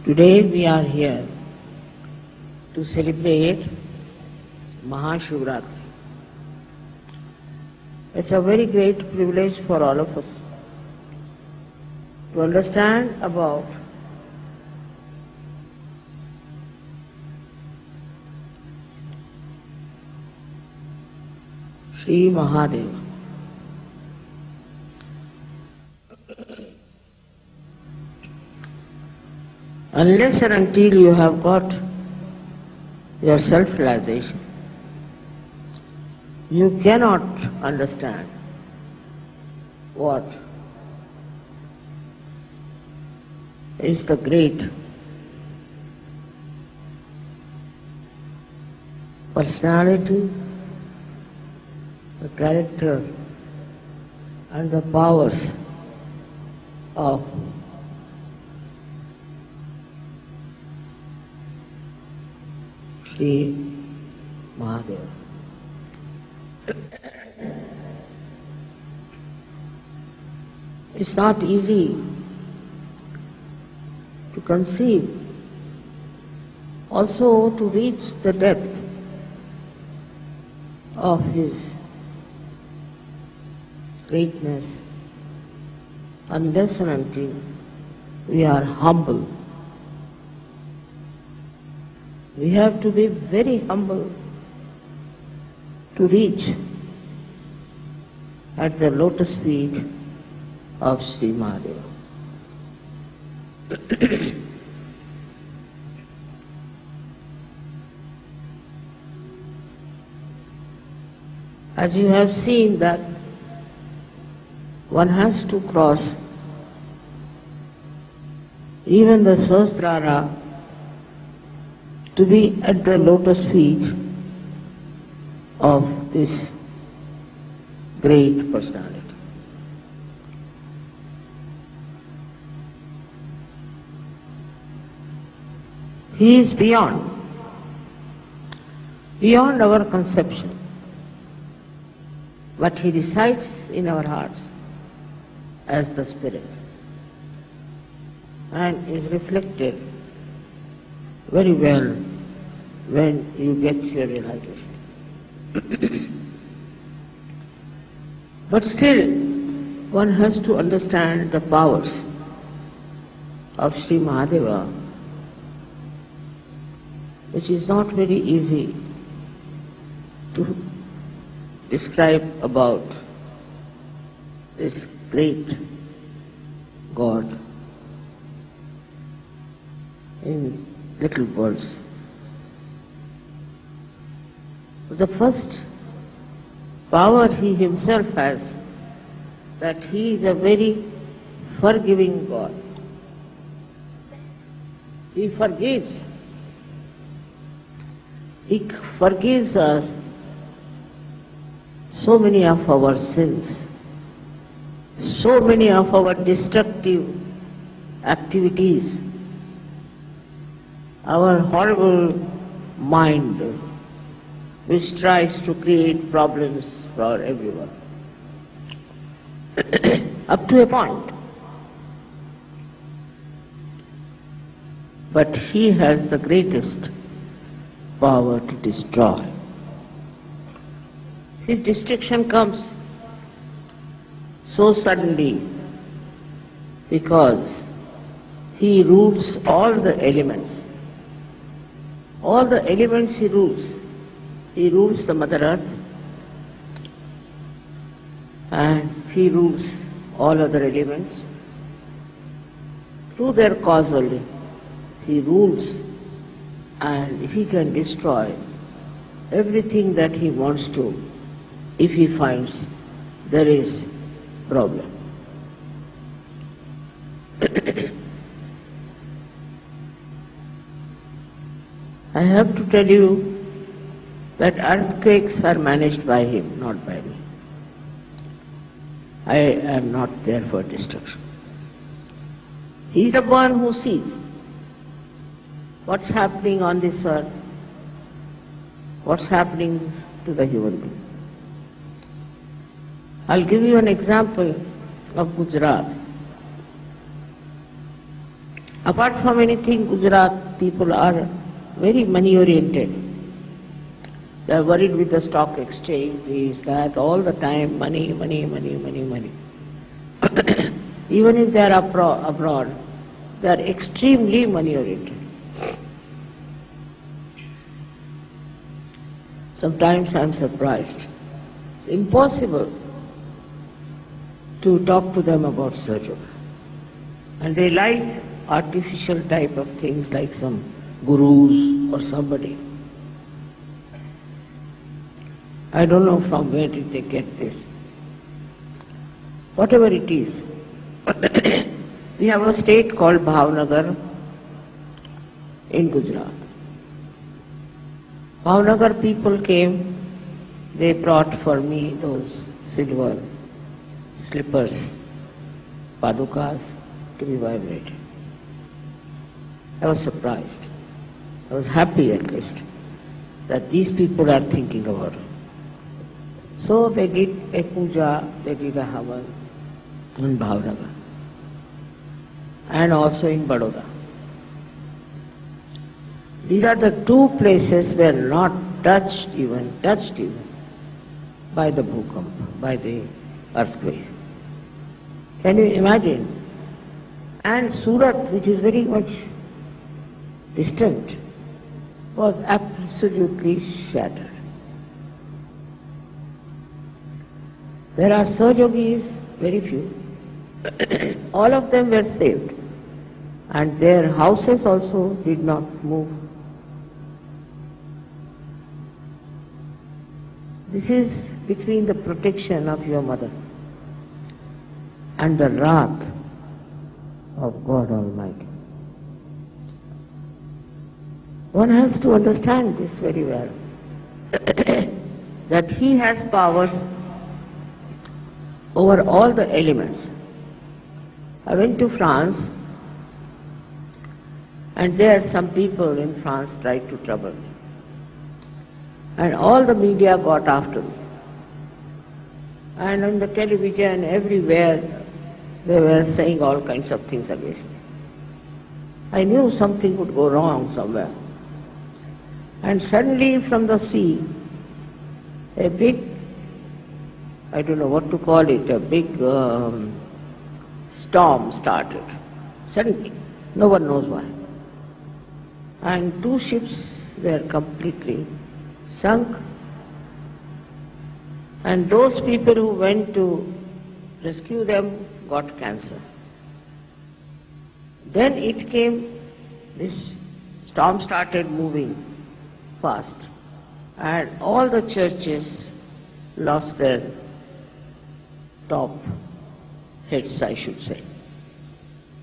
Today we are here to celebrate Shivaratri. It's a very great privilege for all of us to understand about Shri Mahadeva. Unless and until you have got your self-realization, you cannot understand what is the great personality, the character and the powers of Shri Mahadeva. It's not easy to conceive, also to reach the depth of his greatness unless and until we are humble. We have to be very humble to reach at the lotus feet of Shri Mahadeva. As you have seen that one has to cross even the Sahasrara to be at the lotus feet of this great personality. He is beyond our conception, but he resides in our hearts as the Spirit and is reflected very well when you get your realization. But still, one has to understand the powers of Shri Mahadeva, which is not very easy to describe about this great God in little words. The first power he himself has, that he is a very forgiving God. He forgives. He forgives us so many of our sins, so many of our destructive activities, our horrible mind which tries to create problems for everyone. Up to a point. But he has the greatest power to destroy. His destruction comes so suddenly because he rules all the elements. All the elements he rules. He rules the Mother Earth and he rules all other elements. Through their causal, he rules and he can destroy everything that he wants to if he finds there is problem. I have to tell you that earthquakes are managed by him, not by me. I am not there for destruction. He is the one who sees what's happening on this earth, what's happening to the human being. I'll give you an example of Gujarat. Apart from anything, Gujarat people are very money oriented. They are worried with the stock exchange, this, that, all the time, money, money, money, money, money. Even if they are abroad, they are extremely money oriented. Sometimes I am surprised. It's impossible to talk to them about Sahaja Yoga. And they like artificial type of things like some gurus or somebody. I don't know from where did they get this. Whatever it is, we have a state called Bhavnagar in Gujarat. Bhavnagar people came, they brought for me those silver slippers, padukas, to be vibrated. I was surprised. I was happy at least that these people are thinking about it. So they did a puja, they did a havan in Bhavnagar and also in Baroda. These are the two places where not touched even by the bhukamp, by the earthquake. Can you imagine? And Surat, which is very much distant, was absolutely shattered. There are Sahaja Yogis, very few. All of them were saved. And their houses also did not move. This is between the protection of your mother and the wrath of God Almighty. One has to understand this very well, that He has powers over all the elements. I went to France, and there some people in France tried to trouble me. And all the media got after me. And on the television, everywhere, they were saying all kinds of things against me. I knew something would go wrong somewhere. And suddenly from the sea, a big, I don't know what to call it, a big storm started. Suddenly, no one knows why. And two ships were completely sunk. And those people who went to rescue them got cancer. Then it came, this storm started moving fast, and all the churches lost their top heads, I should say.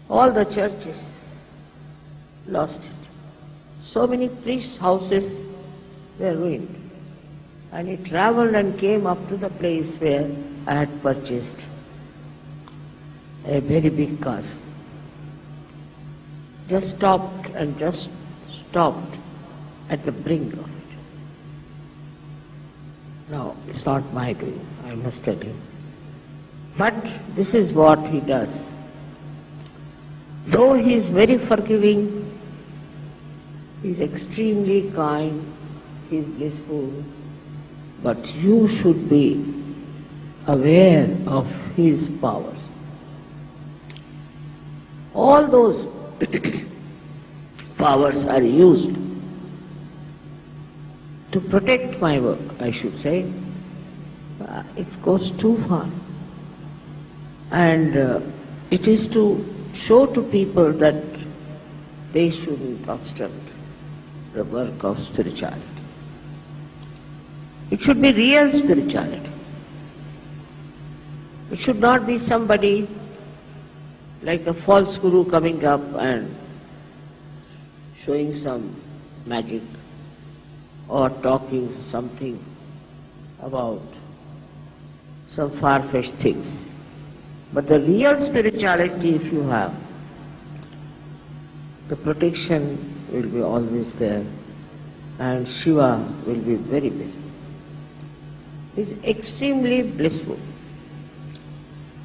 All the churches lost it. So many priests' houses were ruined. And it travelled and came up to the place where I had purchased a very big castle. Just stopped at the brink of it. Now, it's not my doing, I must tell you. But this is what He does. Though He is very forgiving, He is extremely kind, He is blissful, but you should be aware of His powers. All those powers are used to protect my work, I should say. It goes too far. And it is to show to people that they shouldn't obstruct the work of spirituality. It should be real spirituality. It should not be somebody like a false guru coming up and showing some magic or talking something about some far-fetched things. But the real spirituality, if you have, the protection will be always there, and Shiva will be very blissful. He is extremely blissful.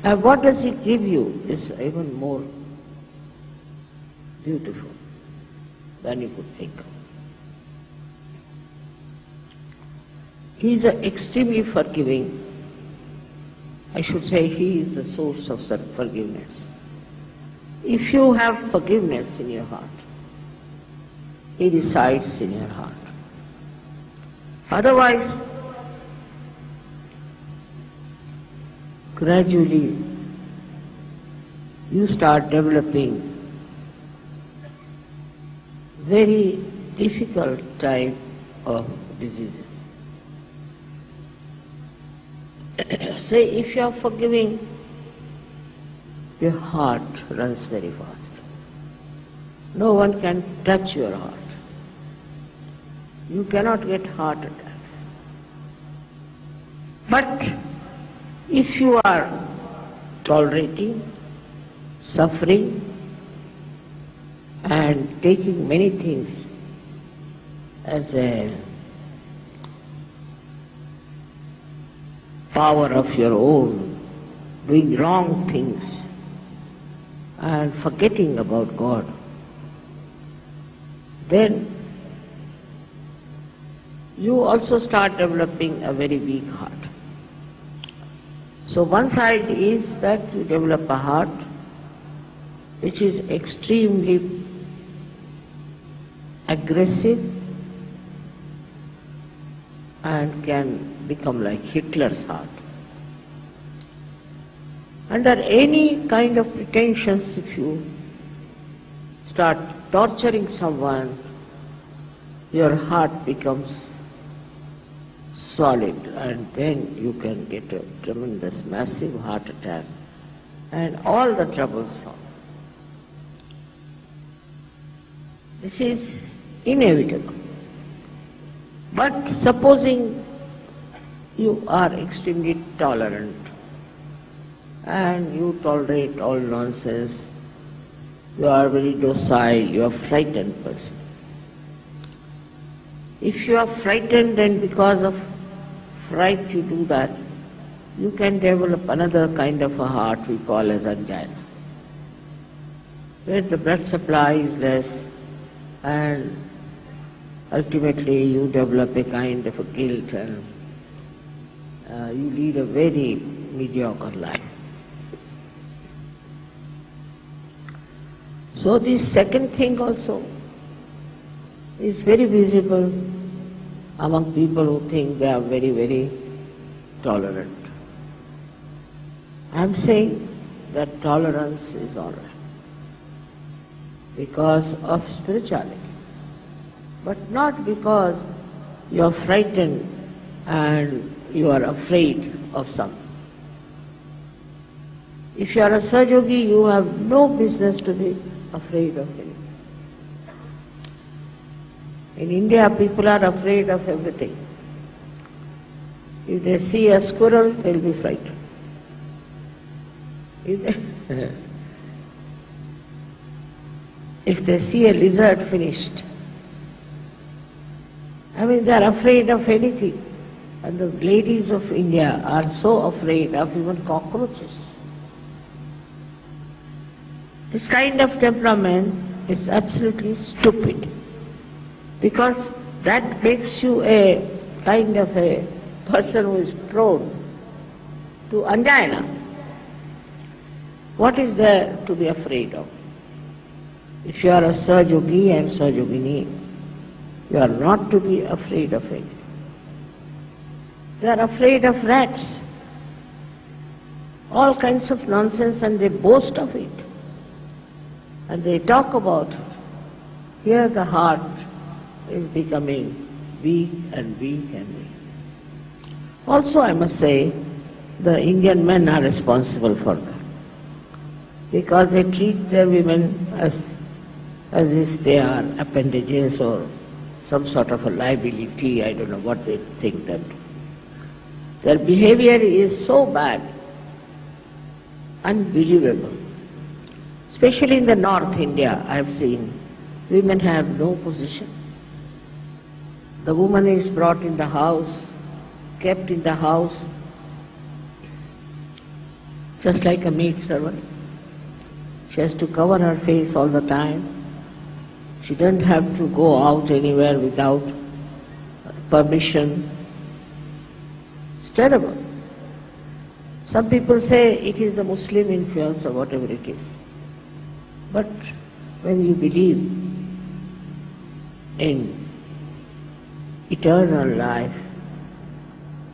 And what does He give you is even more beautiful than you could think of. He is extremely forgiving. I should say he is the source of forgiveness. If you have forgiveness in your heart, he resides in your heart. Otherwise, gradually you start developing very difficult type of diseases. Say, if you are forgiving, your heart runs very fast. No one can touch your heart. You cannot get heart attacks. But if you are tolerating, suffering, and taking many things as a power of your own, doing wrong things and forgetting about God, then you also start developing a very weak heart. So one side is that you develop a heart which is extremely aggressive and can become like Hitler's heart. Under any kind of pretensions, if you start torturing someone, your heart becomes solid, and then you can get a tremendous, massive heart attack and all the troubles follow. This is inevitable. But supposing you are extremely tolerant and you tolerate all nonsense, you are very docile, you are a frightened person. If you are frightened and because of fright you do that, you can develop another kind of a heart we call as angina, where the blood supply is less and ultimately you develop a kind of a guilt and you lead a very mediocre life. So this second thing also is very visible among people who think they are very, very tolerant. I am saying that tolerance is all right because of spirituality, but not because you are frightened and you are afraid of something. If you are a Sahaja Yogi, you have no business to be afraid of anything. In India, people are afraid of everything. If they see a squirrel, they will be frightened. If they see a lizard, finished. I mean, they are afraid of anything. And the ladies of India are so afraid of even cockroaches. This kind of temperament is absolutely stupid, because that makes you a kind of a person who is prone to angina. What is there to be afraid of? If you are a Sahaja Yogi and Sahaja Yogini, you are not to be afraid of anything. They are afraid of rats, all kinds of nonsense, and they boast of it. And they talk about it. Here the heart is becoming weak and weak and weak. Also, I must say, the Indian men are responsible for that, because they treat their women as if they are appendages or some sort of a liability. I don't know what they think that. Their behavior is so bad, unbelievable. Especially in the North India, I have seen women have no position. The woman is brought in the house, kept in the house, just like a maid servant. She has to cover her face all the time. She doesn't have to go out anywhere without permission. It's terrible. Some people say it is the Muslim influence or whatever it is. But when you believe in eternal life,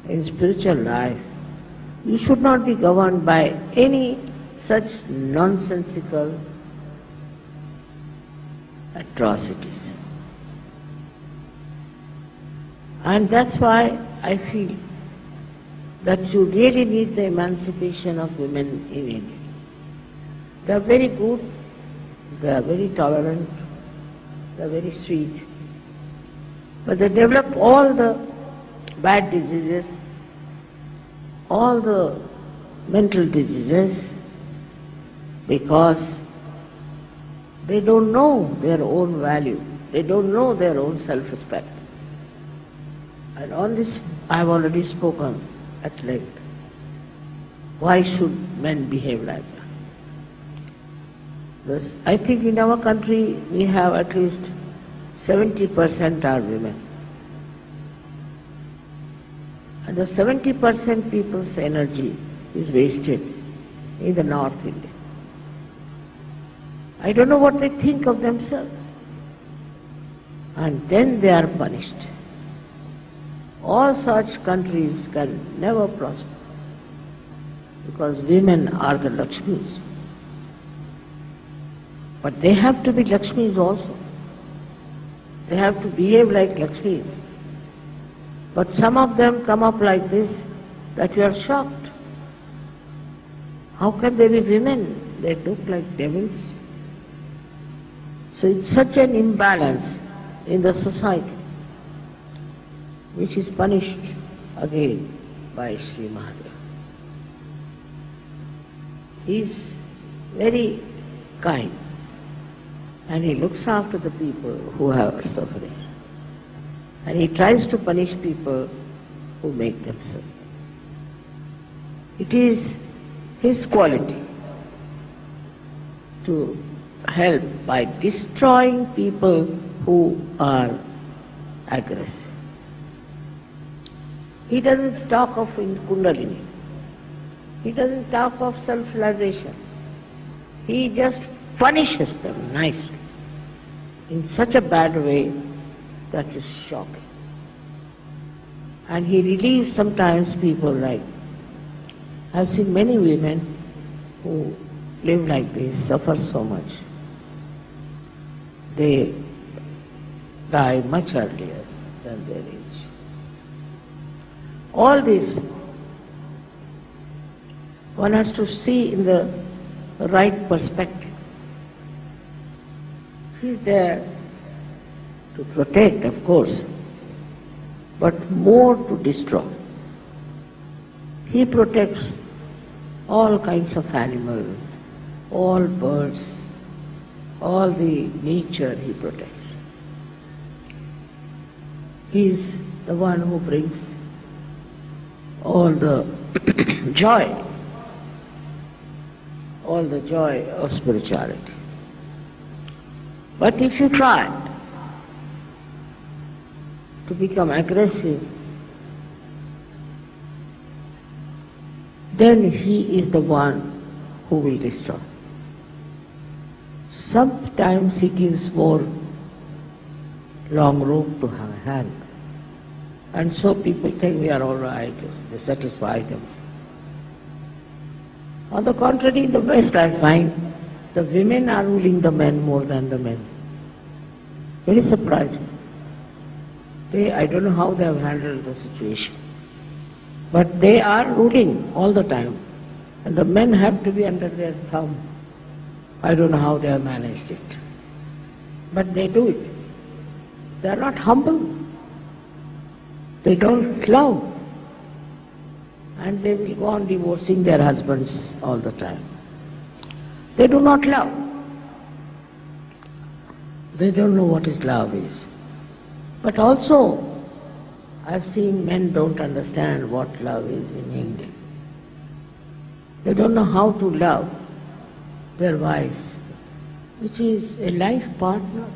in spiritual life, you should not be governed by any such nonsensical atrocities. And that's why I feel that you really need the emancipation of women in India. They are very good, they are very tolerant, they are very sweet, but they develop all the bad diseases, all the mental diseases, because they don't know their own value, they don't know their own self-respect. And on this I have already spoken at length. Why should men behave like that? I think in our country we have at least 70% are women. And the 70% people's energy is wasted in the North India. I don't know what they think of themselves. And then they are punished. All such countries can never prosper because women are the Lakshmis. But they have to be Lakshmis also. They have to behave like Lakshmis. But some of them come up like this that you are shocked. How can they be women? They look like devils. So it's such an imbalance in the society, which is punished again by Shri Mataji. He is very kind and he looks after the people who are suffering. And he tries to punish people who make them suffer. It is his quality to help by destroying people who are aggressive. He doesn't talk of Kundalini. He doesn't talk of self-realization. He just punishes them nicely in such a bad way that is shocking. And he relieves sometimes people like, I've seen many women who live like this, suffer so much. They die much earlier than their age. All this one has to see in the right perspective. He is there to protect, of course, but more to destroy. He protects all kinds of animals, all birds, all the nature he protects. He is the one who brings all the joy of spirituality. But if you try to become aggressive, then he is the one who will destroy. Sometimes he gives more long rope to have a hand. And so people think we are all right, they satisfy themselves. On the contrary, in the West I find the women are ruling the men more than the men. Very surprising. I don't know how they have handled the situation. But they are ruling all the time. And the men have to be under their thumb. I don't know how they have managed it. But they do it. They are not humble. They don't love. And they will go on divorcing their husbands all the time. They do not love. They don't know what is love is. But also, I've seen men don't understand what love is in India. They don't know how to love their wives, which is a life partner.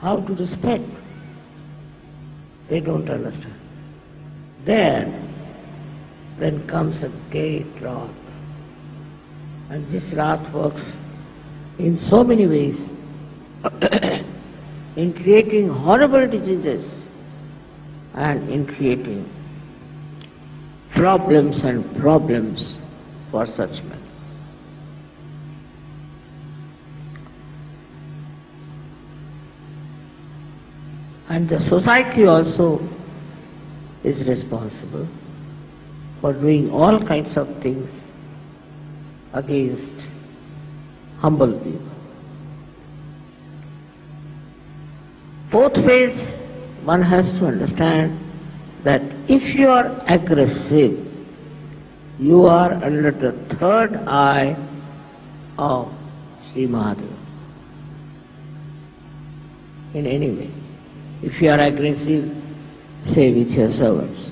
how to respect. They don't understand. Then comes a great wrath. And this wrath works in so many ways in creating horrible diseases and in creating problems and problems for such men. And the society also is responsible for doing all kinds of things against humble people. Both ways one has to understand that if you are aggressive, you are under the third eye of Shri Mataji. In any way. If you are aggressive, say with your servants.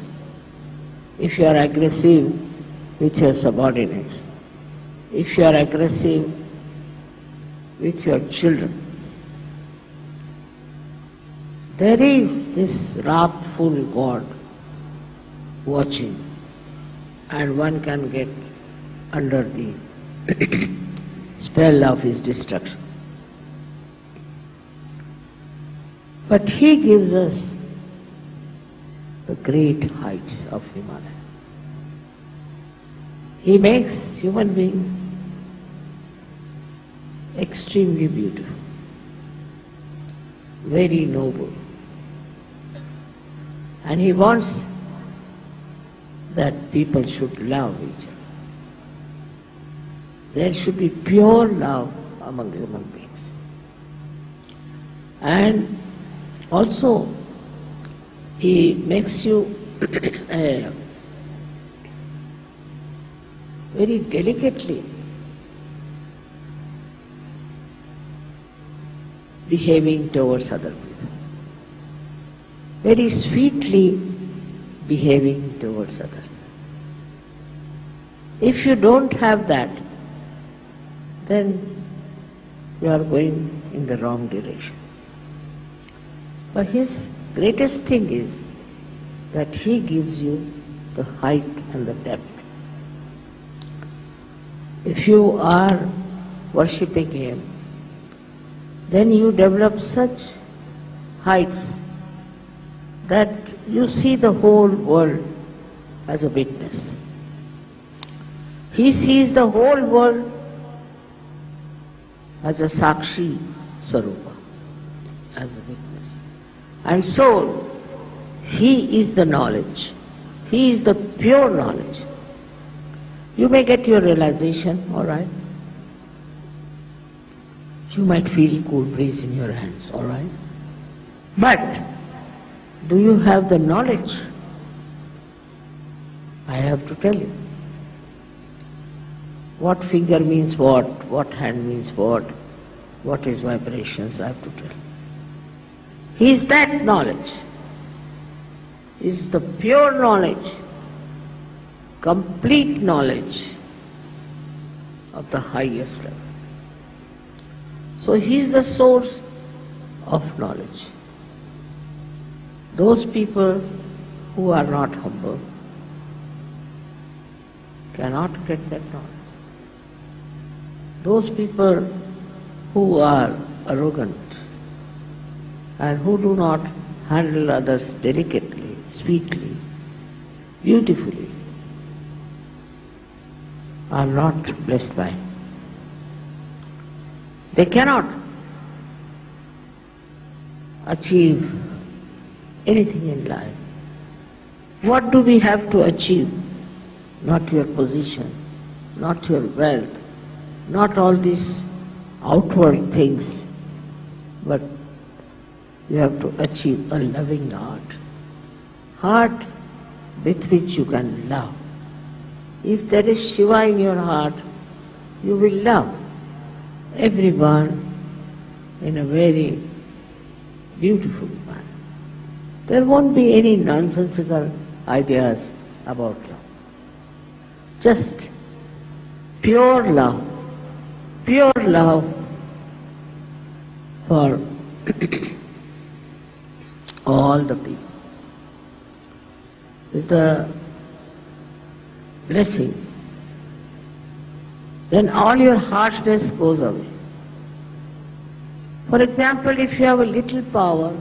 If you are aggressive with your subordinates. If you are aggressive with your children. There is this wrathful God watching, and one can get under the spell of his destruction. But he gives us the great heights of Himalaya. He makes human beings extremely beautiful, very noble. And he wants that people should love each other. There should be pure love among human beings. And also, he makes you very delicately behaving towards other people, very sweetly behaving towards others. If you don't have that, then you are going in the wrong direction. But his greatest thing is that he gives you the height and the depth. If you are worshipping him, then you develop such heights that you see the whole world as a witness. He sees the whole world as a Sakshi Swarupa, as a witness. And so, he is the knowledge. He is the pure knowledge. You may get your realization, all right? You might feel cool breeze in your hands, all right? But, do you have the knowledge? I have to tell you. What finger means what hand means what is vibrations, I have to tell you. He is that knowledge. He is the pure knowledge, complete knowledge of the highest level. So he is the source of knowledge. Those people who are not humble cannot get that knowledge. Those people who are arrogant and who do not handle others delicately, sweetly, beautifully, are not blessed by him. They cannot achieve anything in life. What do we have to achieve? Not your position, not your wealth, not all these outward things, but you have to achieve a loving heart with which you can love. If there is Shiva in your heart, you will love everyone in a very beautiful manner. There won't be any nonsensical ideas about love. Just pure love for all the people. Is the blessing. Then all your harshness goes away. For example, if you have a little power,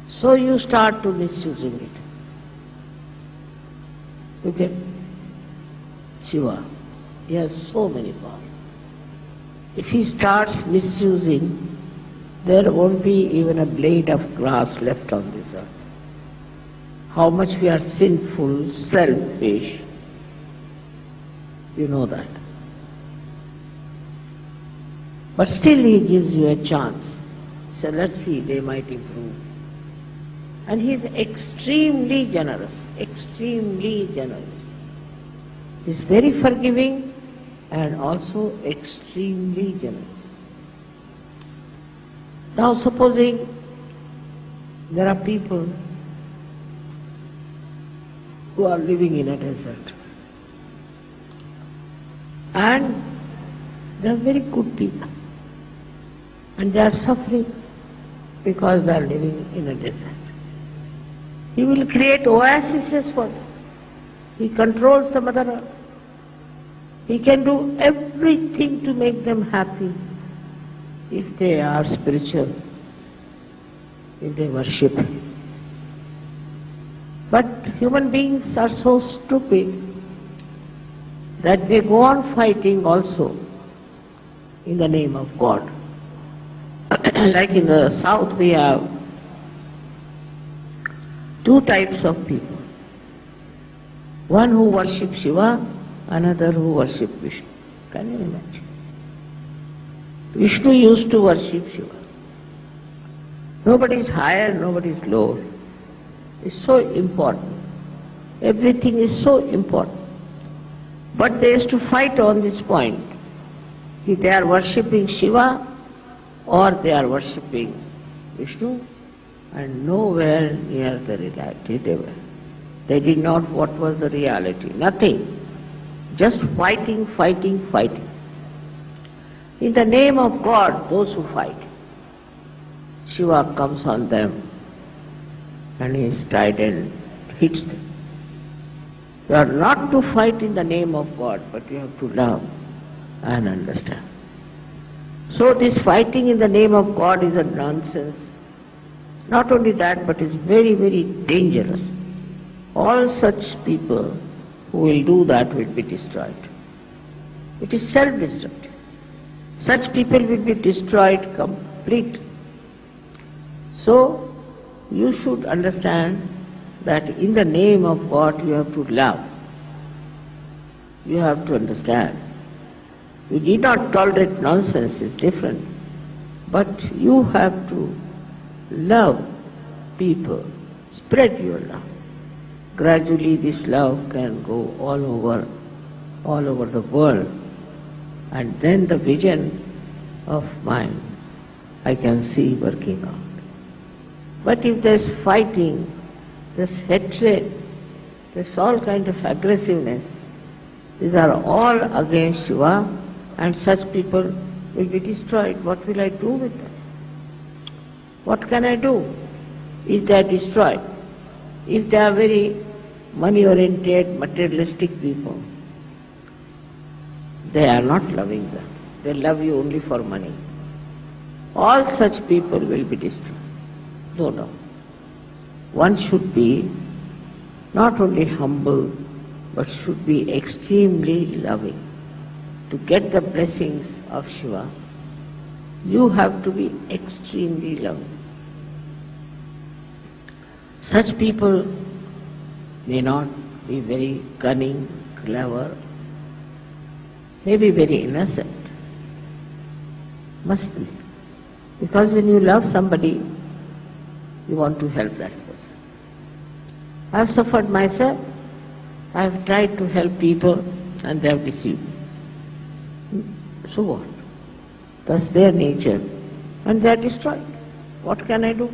so you start to misusing it. Look at Shiva. He has so many powers. If he starts misusing, there won't be even a blade of grass left on this earth. How much we are sinful, selfish, you know that. But still he gives you a chance. So let's see, they might improve. And he is extremely generous, extremely generous. He is very forgiving and also extremely generous. Now supposing there are people who are living in a desert and they are very good people and they are suffering because they are living in a desert. He will create oases for them. He controls the Mother Earth. He can do everything to make them happy if they are spiritual, if they worship Him. But human beings are so stupid that they go on fighting also in the name of God. Like in the south we have two types of people. One who worships Shiva, another who worships Vishnu. Can you imagine? Vishnu used to worship Shiva. Nobody is higher, nobody is lower. It's so important. Everything is so important. But they used to fight on this point. If they are worshipping Shiva or they are worshipping Vishnu, and nowhere near the reality they were. They did not what was the reality, nothing. Just fighting, fighting, fighting. In the name of God, those who fight, Shiva comes on them and his trident hits them. You are not to fight in the name of God, but you have to love and understand. So this fighting in the name of God is a nonsense. Not only that, but is very, very dangerous. All such people who will do that will be destroyed. It is self-destructive. Such people will be destroyed completely. So, you should understand that in the name of God you have to love. You have to understand. You need not tolerate nonsense, it's different. But you have to love people, spread your love. Gradually this love can go all over the world. And then the vision of mine I can see working out. But if there's fighting, there's hatred, there's all kind of aggressiveness, these are all against Shiva, and such people will be destroyed. What will I do with them? What can I do if they are destroyed? If they are very money-oriented, materialistic people, they are not loving them. They love you only for money. All such people will be destroyed. No. One should be not only humble, but should be extremely loving. To get the blessings of Shiva, you have to be extremely loving. Such people may not be very cunning, clever, may be very innocent. Must be. Because when you love somebody, you want to help that person. I have suffered myself. I have tried to help people and they have deceived me. So what? That's their nature. And they are destroyed. What can I do?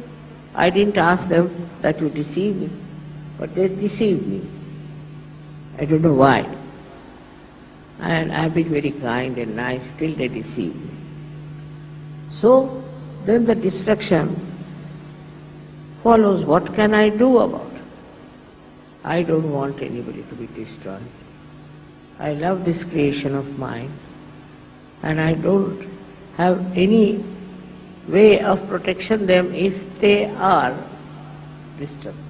I didn't ask them that you deceive me, but they deceived me. I don't know why. And I have been very kind and nice, still they deceive me. So then the destruction follows. What can I do about it? I don't want anybody to be destroyed. I love this creation of mine, and I don't have any way of protection them if they are destructive.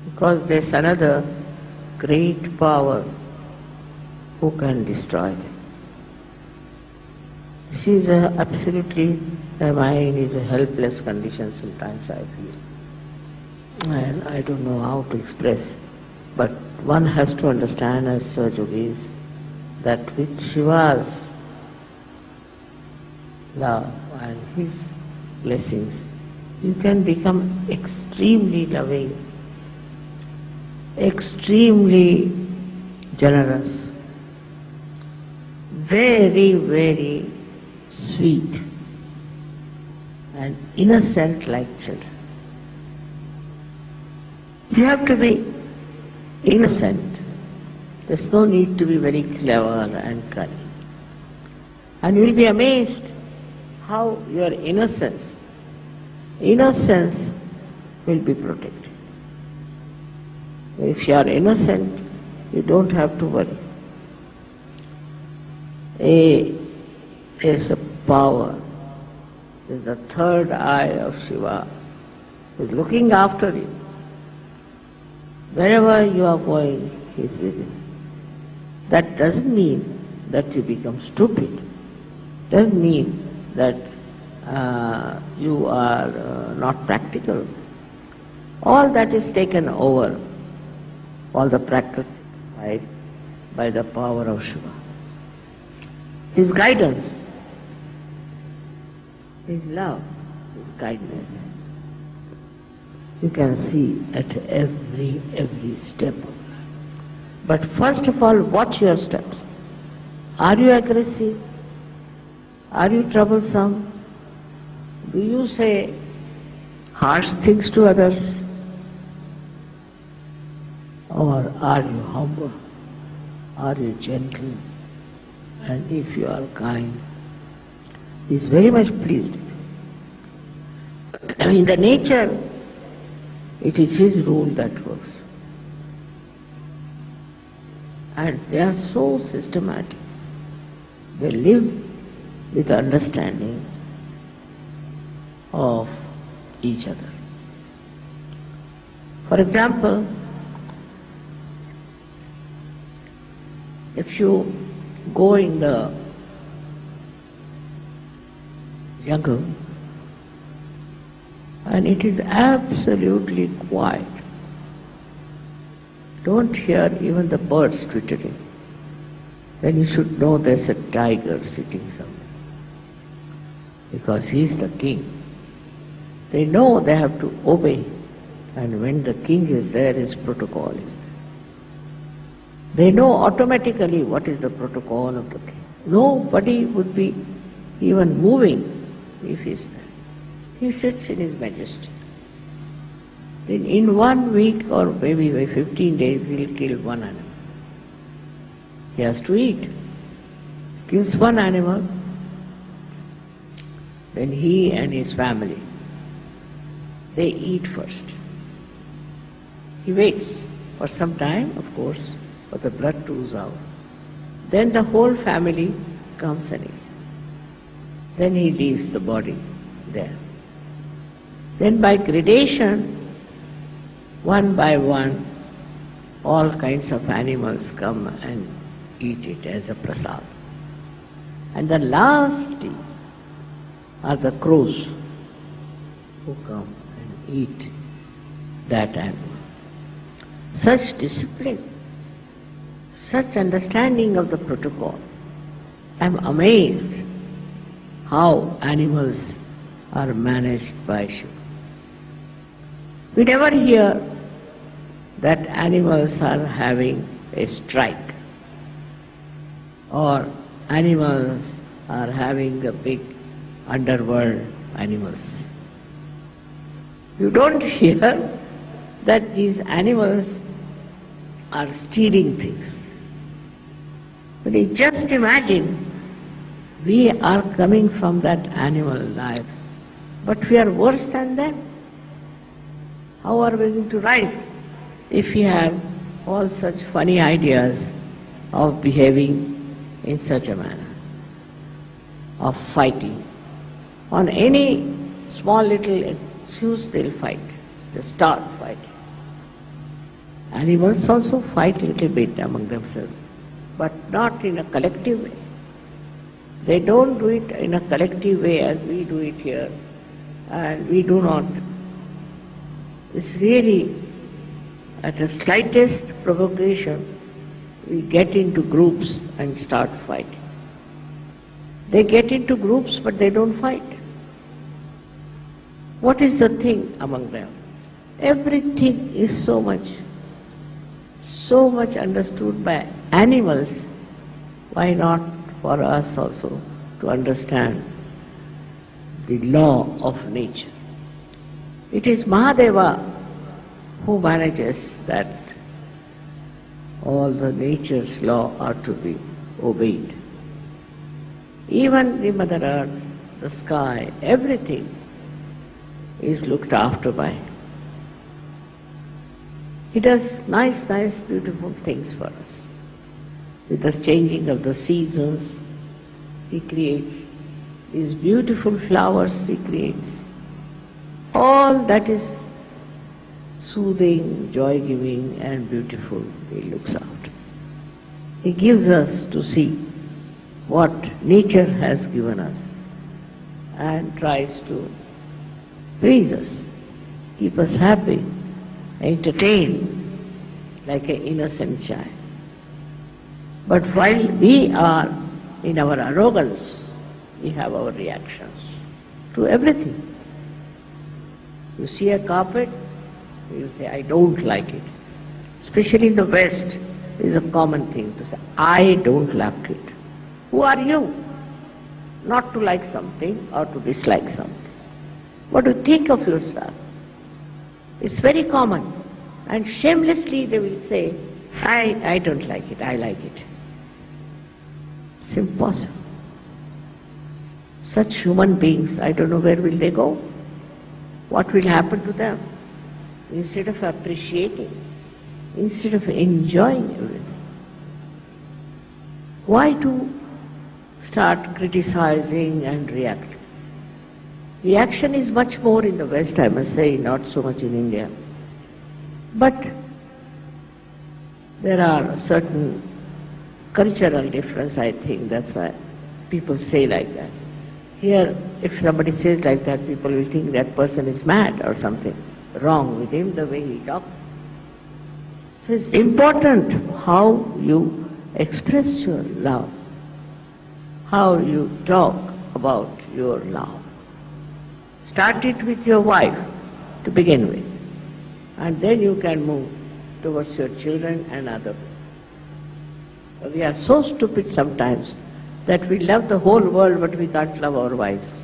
Because there's another great power who can destroy them. This is absolutely, the mind is a helpless condition sometimes I feel. And I don't know how to express, but one has to understand as Sahaja Yogis that with Shiva's love and his blessings, you can become extremely loving, extremely generous, very, very sweet and innocent like children. You have to be innocent. There's no need to be very clever and cunning. And you'll be amazed how your innocence will be protected. If you are innocent, you don't have to worry. There's a power, there's the third eye of Shiva, who's looking after you. Wherever you are going, he is with you. That doesn't mean that you become stupid. Doesn't mean that you are not practical. All that is taken over, all the practical side, by the power of Shiva. His guidance, his love, his kindness, you can see at every step of life. But first of all, watch your steps. Are you aggressive? Are you troublesome? Do you say harsh things to others? Or are you humble? Are you gentle? And if you are kind, he is very much pleased with you. In the nature, it is his rule that works. And they are so systematic. They live with the understanding of each other. For example, if you go in the jungle and it is absolutely quiet, don't hear even the birds twittering, then you should know there's a tiger sitting somewhere. Because he's the king. They know they have to obey, and when the king is there, his protocol is there. They know automatically what is the protocol of the king. Nobody would be even moving if he's there. He sits in his majesty. Then in 1 week or maybe by 15 days, he'll kill one animal. He has to eat. Kills one animal, then he and his family, they eat first. He waits for some time, of course, for the blood to ooze out. Then the whole family comes and eats. Then he leaves the body there. Then by gradation, one by one, all kinds of animals come and eat it as a prasad. And the last are the crows who come and eat that animal. Such discipline, such understanding of the protocol. I am amazed how animals are managed by Shiva. We never hear that animals are having a strike or animals are having a big underworld animals. You don't hear that these animals are stealing things. But you just imagine We are coming from that animal life, but we are worse than them. How are we going to rise if we have all such funny ideas of behaving in such a manner, of fighting? On any small little excuse they'll fight, they start fighting. Animals also fight a little bit among themselves, but not in a collective way. They don't do it in a collective way as we do it here, and we do not. It's really at the slightest provocation we get into groups and start fighting. They get into groups but they don't fight. What is the thing among them? Everything is so much understood by animals. Why not for us also to understand the law of nature? It is Mahadeva who manages that all the nature's law are to be obeyed. Even the Mother Earth, the sky, everything is looked after by him. He does nice, beautiful things for us. With the changing of the seasons, he creates these beautiful flowers, he creates. All that is soothing, joy-giving and beautiful, he looks after. He gives us to see what nature has given us and tries to please us, keep us happy, entertain like an innocent child. But while we are in our arrogance, we have our reactions to everything. You see a carpet, you say, I don't like it. Especially in the West, it is a common thing to say, I don't like it. Who are you not to like something or to dislike something? What do you think of yourself? It's very common. And shamelessly they will say, I don't like it, I like it. It's impossible. Such human beings, I don't know where will they go. What will happen to them? Instead of appreciating, instead of enjoying everything. Why to start criticizing and reacting? Reaction is much more in the West, I must say, not so much in India. But there are certain cultural difference, I think, that's why people say like that. Here, if somebody says like that, people will think that person is mad or something wrong with him, the way he talks. So it's important how you express your love, how you talk about your love. Start it with your wife to begin with, and then you can move towards your children and others. We are so stupid sometimes that we love the whole world but we can't love our wives.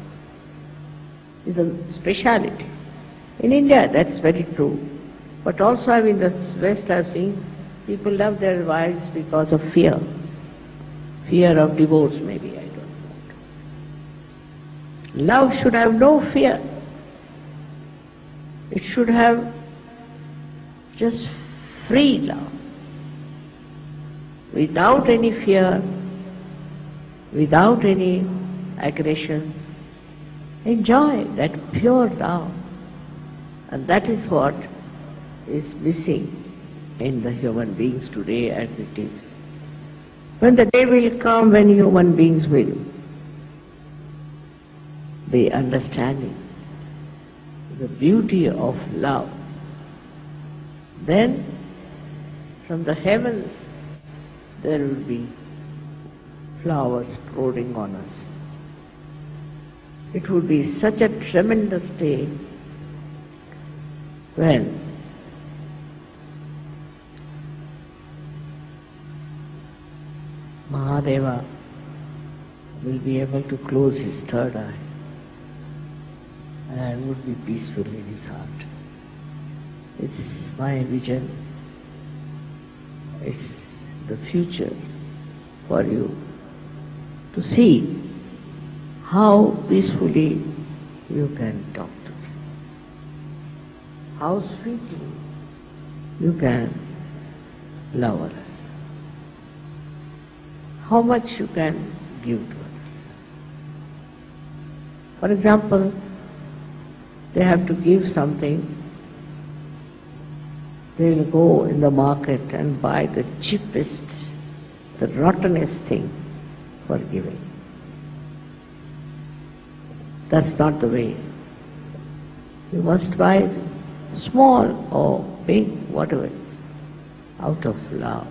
It's a speciality. In India that's very true. But also in the West I've seen people love their wives because of fear. Fear of divorce maybe, I don't know. Love should have no fear. It should have just free love. Without any fear, without any aggression. Enjoy that pure love. And that is what is missing in the human beings today as it is. When the day will come when human beings will be understanding the beauty of love, then from the heavens there will be flowers pouring on us. It would be such a tremendous day when Mahadeva will be able to close his third eye and would be peaceful in his heart. It's my vision. It's the future for you to see how peacefully you can talk to them, how sweetly you can love others, how much you can give to others. For example, they have to give something, they will go in the market and buy the cheapest, the rottenest thing for giving. That's not the way. You must buy it small or big, whatever it is, out of love.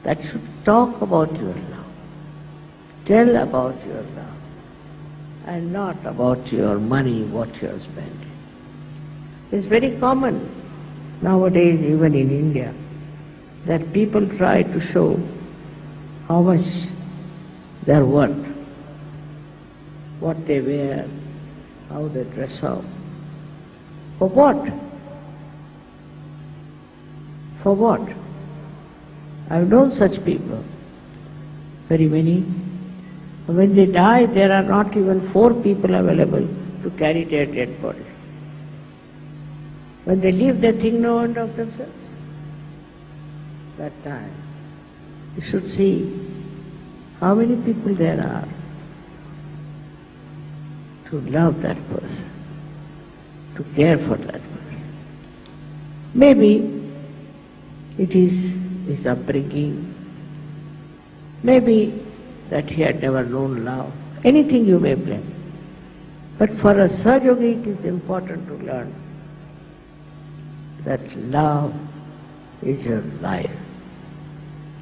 That should talk about your love, tell about your love, and not about your money, what you are spending. It's very common nowadays, even in India, that people try to show how much they are worth, what they wear, how they dress up. For what? For what? I've known such people, very many. When they die, there are not even 4 people available to carry their dead body. When they leave, they think no one of themselves. That time, you should see how many people there are to love that person, to care for that person. Maybe it is his upbringing, maybe that he had never known love, anything you may blame. But for a Sahaja Yogi, it is important to learn that love is your life,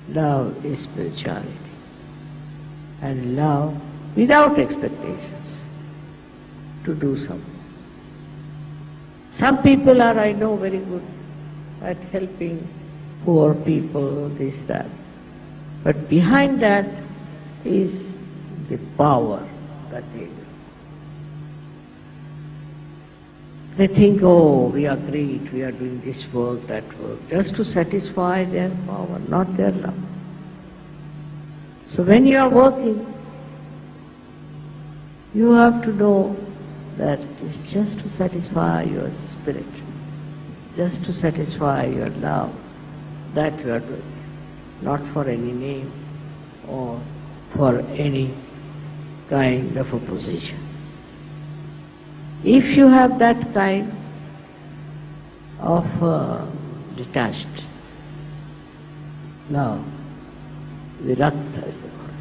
love is spirituality, and love without expectations to do something. Some people are, I know, very good at helping poor people, this, that. But behind that is the power that they do. They think, oh, we are great, we are doing this work, that work, just to satisfy their power, not their love. So when you are working, you have to know that it's just to satisfy your spirit, just to satisfy your love, that you are doing, not for any name or for any kind of a position. If you have that kind of detached love, virakta is the word,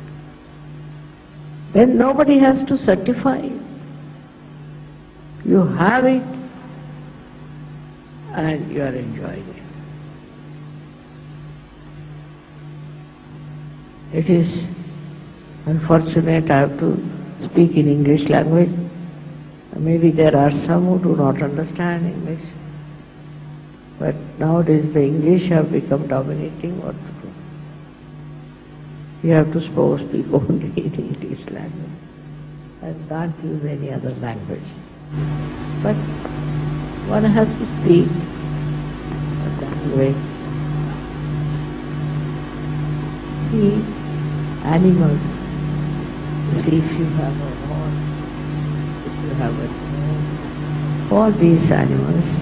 then nobody has to certify you. You have it and you are enjoying it. It is unfortunate I have to speak in English language. Maybe there are some who do not understand English. But nowadays the English have become dominating. What to do? You have to speak only in English language and can't use any other language. But one has to speak a language. See animals. See if you have a horse, if you have a dog. All these animals,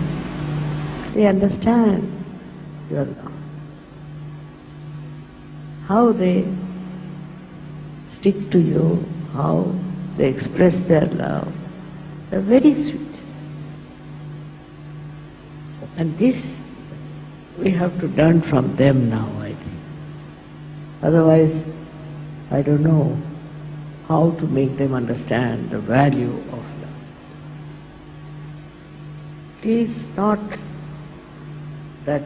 they understand your love. How they stick to you, how they express their love. They're very sweet. And this we have to learn from them now, I think. Otherwise, I don't know how to make them understand the value of love. It is not that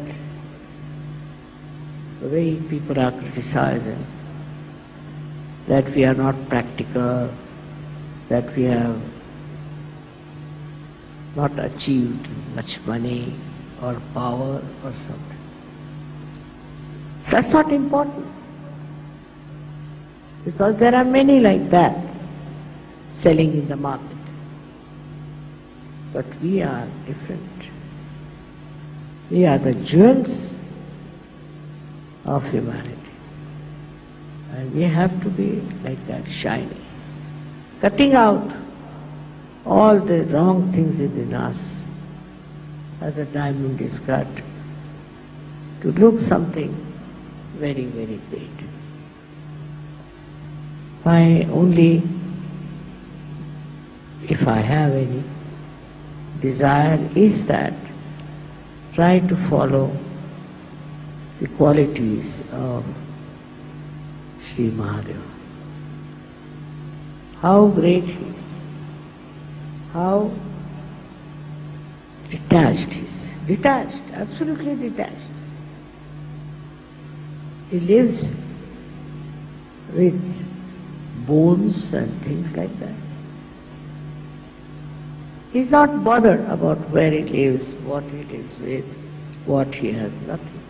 the way people are criticizing, that we are not practical, that we have not achieved much money or power or something. That's not important. Because there are many like that selling in the market. But we are different. We are the jewels of humanity. And we have to be like that, shiny. cutting out all the wrong things within us as a diamond is cut to look something very, very great. My only, if I have any, desire is that try to follow the qualities of Shri Mahadeva. How great he is, how detached he is, detached, absolutely detached. He lives with bones and things like that. He's not bothered about where he lives, what he lives with, what he has, nothing.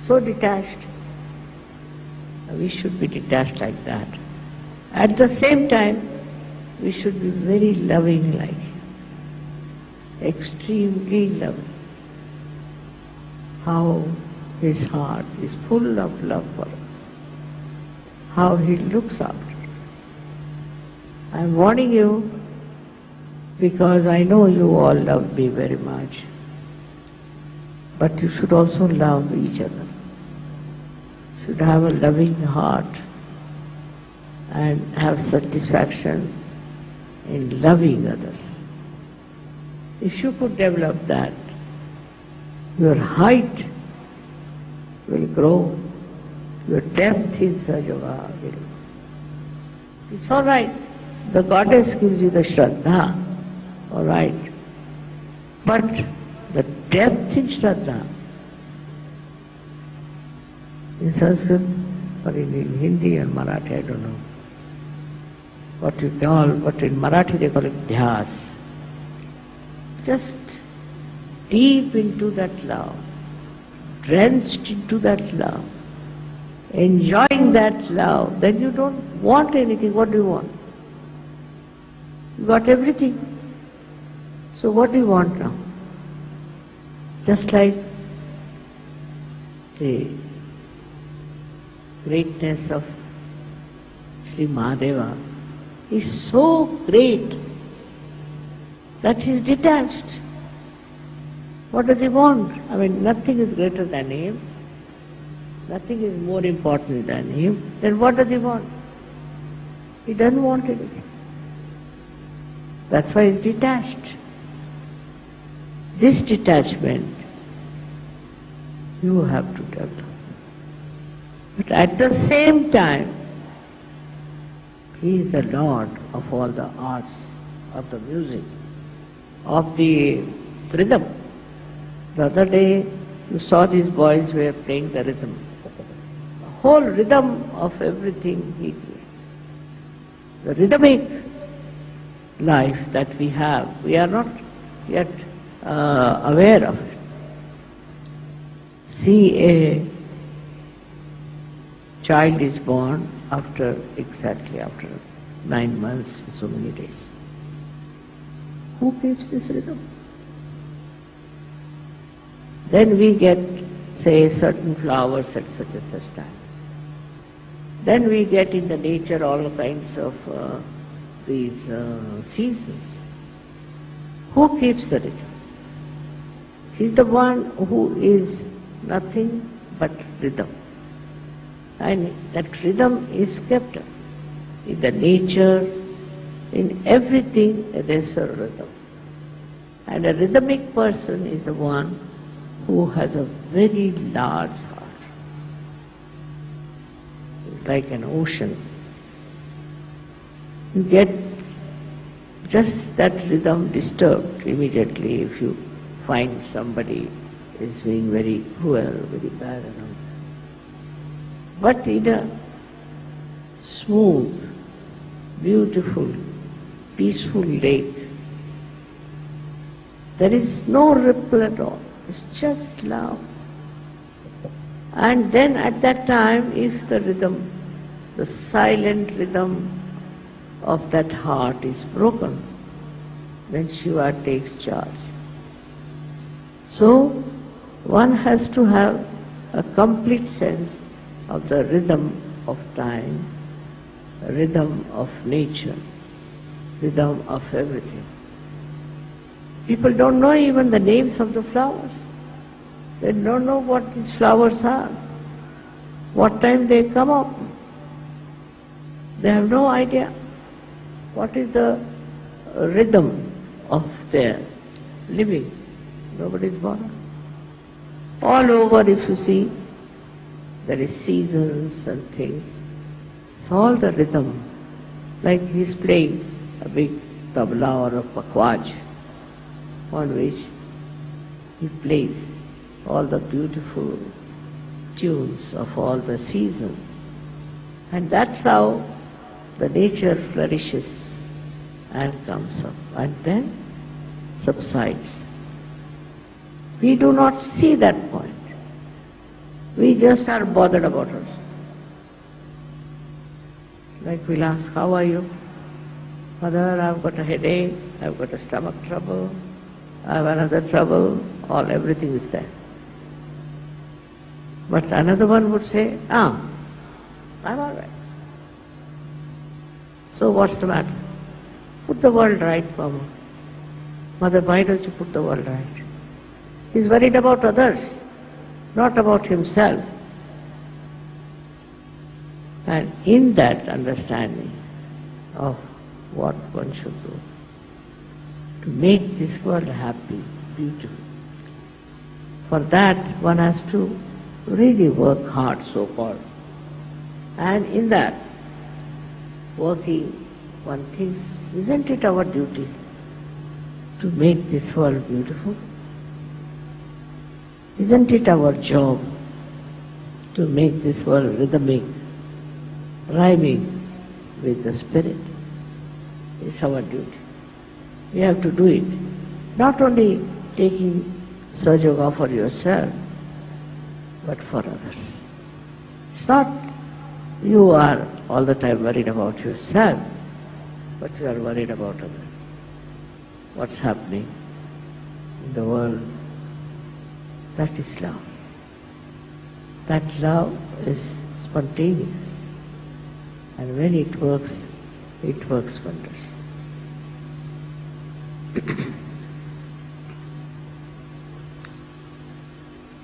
So detached. We should be detached like that. At the same time, we should be very loving like him. Extremely loving. How his heart is full of love for us. How he looks after us. I'm warning you because I know you all love me very much. But you should also love each other. Should have a loving heart and have satisfaction in loving others. If you could develop that, your height will grow, your depth in Sahaja Yoga will. It's all right. The goddess gives you the Shraddha, all right. But the depth in Shraddha, in Sanskrit or in Hindi and Marathi, I don't know what you call, but in Marathi they call it dhyas. Just deep into that love, drenched into that love, enjoying that love, then you don't want anything. What do you want? You got everything. So what do you want now? Just like the greatness of Shri Mahadeva is so great that he is detached. What does he want? I mean, nothing is greater than him. Nothing is more important than him. Then what does he want? He doesn't want anything. That's why he's detached. This detachment you have to develop. But at the same time, he is the Lord of all the arts, of the music, of the rhythm. The other day you saw these boys were playing the rhythm. The whole rhythm of everything he creates. The rhythmic life that we have, we are not yet aware of it. See, a child is born exactly after 9 months, so many days. Who keeps this rhythm? Then we get, say, certain flowers at such and such time. Then we get in the nature all kinds of these seasons. Who keeps the rhythm? He's the one who is nothing but rhythm. And that rhythm is kept up in the nature, in everything there's a rhythm. And a rhythmic person is the one who has a very large heart. It's like an ocean. You get just that rhythm disturbed immediately if you find somebody is being very cruel, very bad and all that. But in a smooth, beautiful, peaceful lake, there is no ripple at all. It's just love. And then at that time, if the rhythm, the silent rhythm of that heart is broken, then Shiva takes charge. So, one has to have a complete sense of the rhythm of time, rhythm of nature, rhythm of everything. People don't know even the names of the flowers. They don't know what these flowers are, what time they come up. They have no idea what is the rhythm of their living. Nobody's bothered. All over, if you see, there is seasons and things. It's all the rhythm. Like he's playing a big tabla or a pakwaj on which he plays all the beautiful tunes of all the seasons. And that's how the nature flourishes and comes up and then subsides. We do not see that point. We just are bothered about us. Like we'll ask, how are you? Mother, I've got a headache, I've got a stomach trouble, I have another trouble, everything is there. But another one would say, I'm all right. So what's the matter? Put the world right, Mama. Mother, why don't you put the world right? He's worried about others, not about himself. And in that understanding of what one should do, to make this world happy, beautiful, for that one has to really work hard, so-called. And in that working, one thinks, isn't it our duty to make this world beautiful? Isn't it our job to make this world rhythmic, rhyming with the spirit? It's our duty. We have to do it. Not only taking Sahaja Yoga for yourself, but for others. It's not you are all the time worried about yourself, but you are worried about others. What's happening in the world? That is love. That love is spontaneous. And when it works wonders.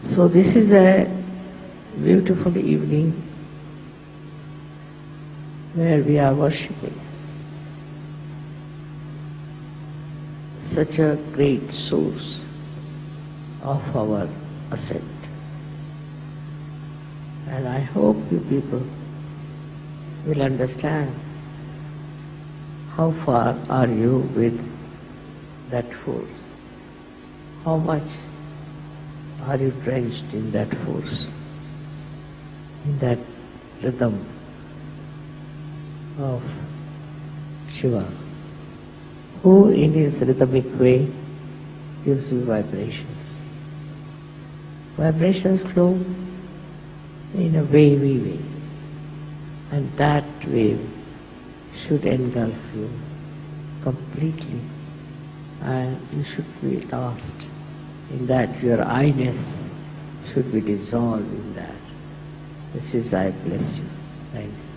So this is a beautiful evening where we are worshipping such a great source of our ascent. And I hope you people will understand how far are you with that force, how much are you drenched in that force, in that rhythm of Shiva, who in his rhythmic way gives you vibrations. Vibrations flow in a wavy way, and that wave should engulf you completely, and you should be lost in that. Your I-ness should be dissolved in that. This is I bless you. Thank you.